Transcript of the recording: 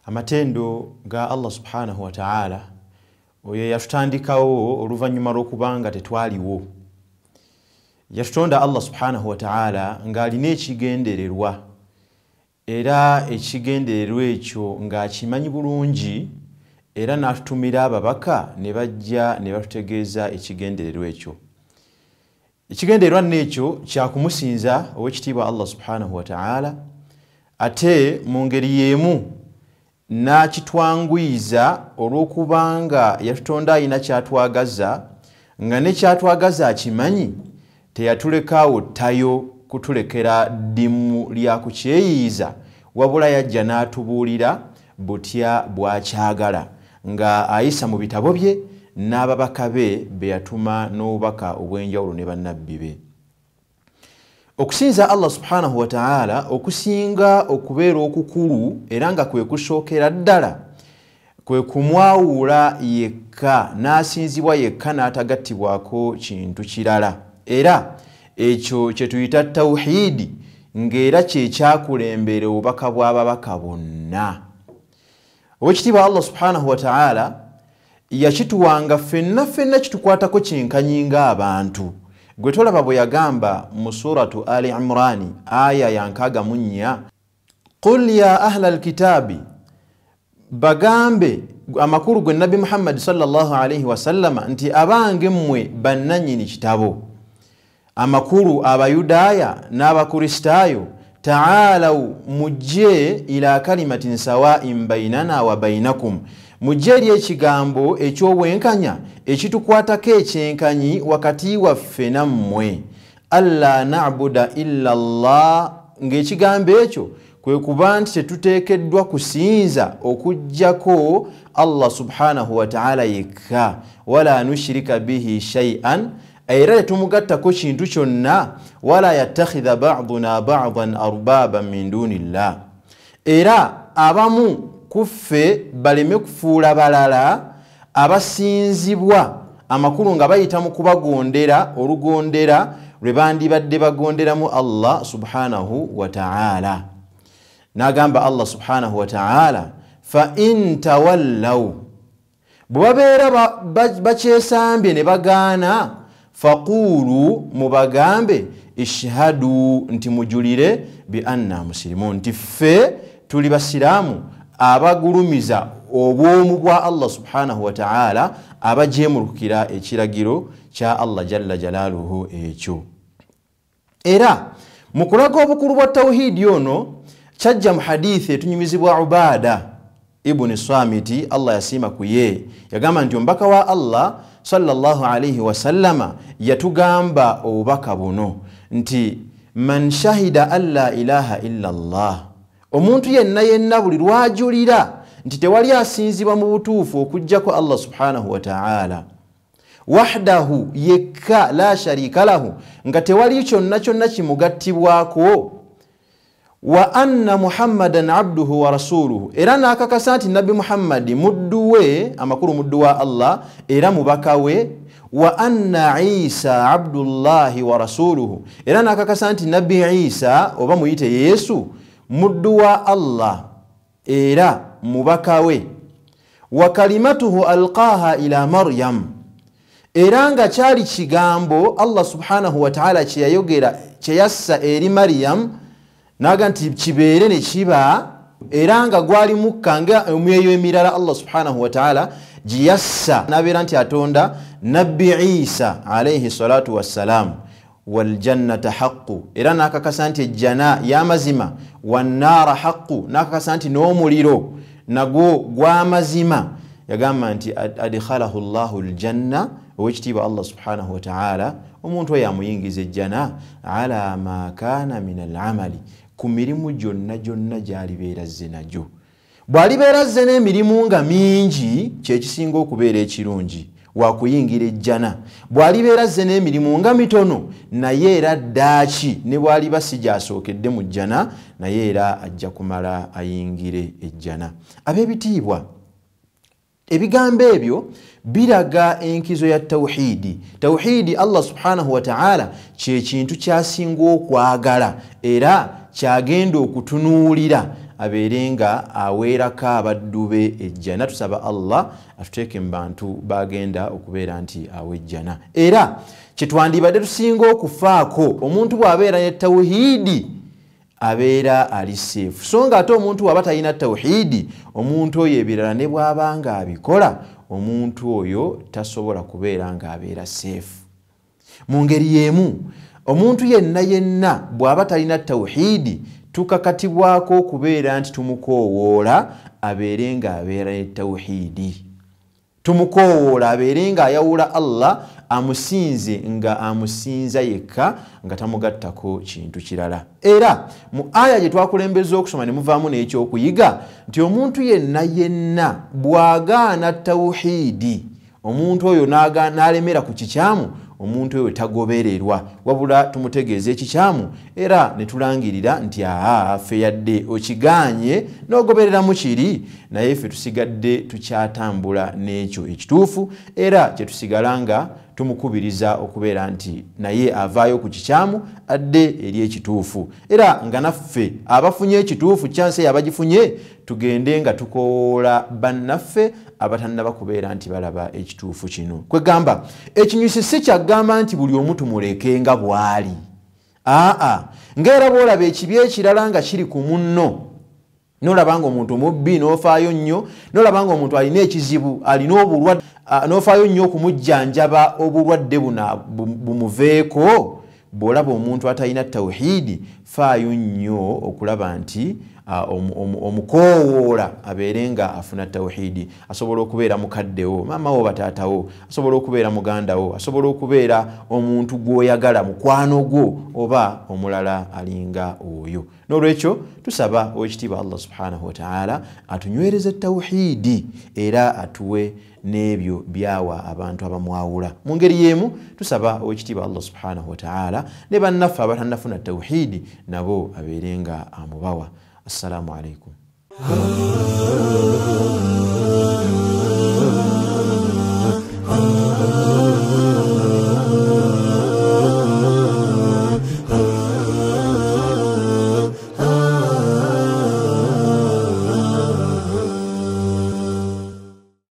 amatendo ga Allah subhanahu wa ta'ala oyo yatutandikawo oluvannyuma lw'okubanga tetwaliwo. Yatutonda Allah subhanahu wa ta'ala ng'alina ekigendererwa era ekigendererwa ekyo ng'akimanyi bulungi era n'atutumira ababaka ne bajja ne batutegeeza ekigendererwa ekyo. Ekigendererwa n'ekyo kya kumusinza ow'ekitiibwa Allah subhanahu wa ta'ala ate mu ngeri y'emu n'akitwangwiza olw'okubanga yatutonda alina kyatwagaza nga ne kyatwagaza akimanyi teyatulekaawo ttayo kutulekera ddimu lya kukyeyiiza wabula yajja n'atubuulira butya bwakyagala nga ayisa mu bitabo bye n'ababaka be yatuma n'obubaka obw'enjawulo ne bannabbi be. Okusinza Allah subhanahu wa ta'ala okusinga okubeera okukulu era nga kwe kusookera ddala kwe kumwawula yekka n'asinzibwa yekka n'atagattibwako kintu kirala, era ekyo kye tuyita tawhidi ng'era kye kyakulembera obubaka bw'ababaka bonna. Owekitiibwa Allah subhanahu wa ta'ala yakituwanga ffenna kitukwatako kyenkanyi ng'abantu. Gwe tolaba bwe yagamba mu suratu Ali Imran aya ya 64, qul ya ahla alkitabi, bagambe amakulu gwe Nabi Muhammad sallallahu alayhi wa sallama nti abange mmwe bannanyini kitabo, amakulu abayudaaya n'abakristaayo, ta'alaw mujje ila kalimatin sawa'in bainana wa bainakum, mujje eri ekigambo eky'obwenkanya ekitukwatako ekyenkanyi wakati waffe nammwe, alla na'buda illa Allah, ng'ekigambo ekyo kwe kuba nti tetuteekeddwa kusinza okuggyako Allah subhanahu wa ta'ala yekka, wala nushirika bihi shay'an, era tetumugattako kintu kyonna, wala yattakhidha ba'duna ba'dan arbaban min dunillah, era abamu kuffe baleme kufuula balala abasinzibwa amakulu nga bayita mu kubagondera olugondera lwe bandibadde bagonderamu Allah subhanahu wa ta'ala. N'agamba Allah subhanahu wa ta'ala, fa in tawallaw, bwe babeera bakyesambye ne bagaana, faqulu, mubagambe, ishhadu, nti mujulire, bi anna muslimun, nti ffe tuli basiraamu abagulumiza obwomu bwa Allah subhanahu wa ta'ala, abajeemulukira ekiragiro kya Allah jalla jalaaluhu ekyo. Era mu kulaga obukulu bwa tawhidi ono kyajja mu hadithi etunyumizibwa Ubaada ibn Samiti, Allah yasiima ku ye, yagamba nti omubaka wa Allah sallallahu alayhi wa sallama yatugamba obubaka buno nti man shahida an la ilaha illa Allah, omuntu yenna buli lwajulira nti tewali asinzibwa mu butuufu okuggyako Allah subhanahu wa ta'ala, wahdahu, yekka, la sharika lahu, nga tewali kyonna kimugattibwako, wa anna Muhammadan abduhu wa rasuluhu, era n'akakasa nti Nabi Muhammad muddu we, amakulu muddu wa Allah era mubaka we, wa anna Isa abdullahi wa rasuluhu, era n'akakasa nti Nabi Isa oba muyite Yesu muddu wa Allah era mubaka we, wa kalimatuhu alqaha ila Maryam, era nga kyali kigambo Allah subhanahu wa ta'ala kyeyayogera kyeyassa eri Maryam naga nti kibeere ne kiba, era nga gwali mukka nga emyeyo emirala Allah subhanahu wa ta'ala giyassa nabeera nti atonda Nabbi Isa alayhi salatu wassalam, wal jannata haqqu, era nakakasa nti ejjana y'amazima, wan naara haqqu, nakakasa nti n'omuliro nagwo gw'amazima. Yagamba nti adkhalahu Allahu aljanna, owekitiibwa Allah subhanahu wa ta'ala omuntu oyo amuyingiza ejjana, ala ma kaana min al'amali, ku mirimu gyonna gy'alibeera azze nagyo. Bw'alibeera azze n'emirimu nga mingi, kyekisinga okubeera ekirungi wakuyingira ejjana. Bw'alibeera azze n'emirimu nga mitono, naye era ddaaki ne bw'aliba si gy'asookedde mu jjana, naye era ajja kumala ayingire ejjana. Ab'ebitiibwa, ebigambo ebyo biraga enkizo ya tawhidi. Tawhidi Allah subhanahu wa ta'ala kye kintu kyasinga okwagala era kyagenda okutunuulira aberenga aweerako abaddu be ejjana. Tusaba Allah atuteeke mu bantu bagenda okubeera nti awejjana. Era kyetwandibadde tusinga okufaako, omuntu bw'abeera ne tawhiidi abeera ali seefu. So nga ate omuntu waba talina tawhiidi, omuntu oyo ebirala ne bw'aba nga abikola, omuntu oyo tasobola kubeera nga abeera seefu. Mu ngeri y'emu, omuntu yenna bw'aba talina tawhiidi, tukakatibwako okubeera nti tumukoowoola abeere nga abeera ne tawhiidi. Tumukoowoola abeere nga ayawula Allah, amusinze nga amusinza yekka nga tamugattako kintu kirala. Era mu aya gye twakulembeza okusoma ne muvaamu n'ekyokuyiga nti omuntu yenna bw'agaana tawhiidi, omuntu oyo n'alemera ku kikyamu, omuntu oyo tagobererwa, wabula tumutegeeza ekikyamu era ne tulangirira nti ffe yadde okiganye n'ogoberera mu kiri, naye ffe tusigadde tukyatambula n'ekyo ekituufu, era kye tusigala nga tumukubiriza okubeera nti naye avaayo ku kikyamu adde eri ekituufu. Era nga naffe abafunye ekituufu, kyanse abagifunye, tugende nga tukoowoola bannaffe abatannaba kubeera nti balaba ekituufu kino. Kwegamba ekinyusi si kyagamba nti buli omu tumuleke nga bw'ali. Ng'era bw'olaba ekibi ekirala nga kiri ku munno, n'olaba nga omuntu mubbi n'ofaayo nnyo, n'olaba nga omuntu alina ekizibu, alina obulwadde, n'ofaayo nnyo okumujjanjaba obulwadde bumuveeko. Bw'olaba omuntu atalina tawhiidi, faayo nnyo okulaba nti omukoowoola abeere nga afuna tawhiidi. Asobola okubeera mukaddewo, maama wo, bataatawo, asobola okubeera mugandawo, asobola okubeera omuntu gw'oyagala, mukwano gwo, oba omulala alinga oyo. N'olwekyo tusaba Oweekitiibwa Allah subhanahu wa ta'ala atunywereze tawhiidi era atuwe n'ebyo byawa abantu abamwawula. Mu ngeri y'emu tusaba Oweekitiibwa Allah subhanahu wa ta'ala ne bannaffe abatannafuna tawhiidi nabo abeere nga amubawa. Assalamu alaikum.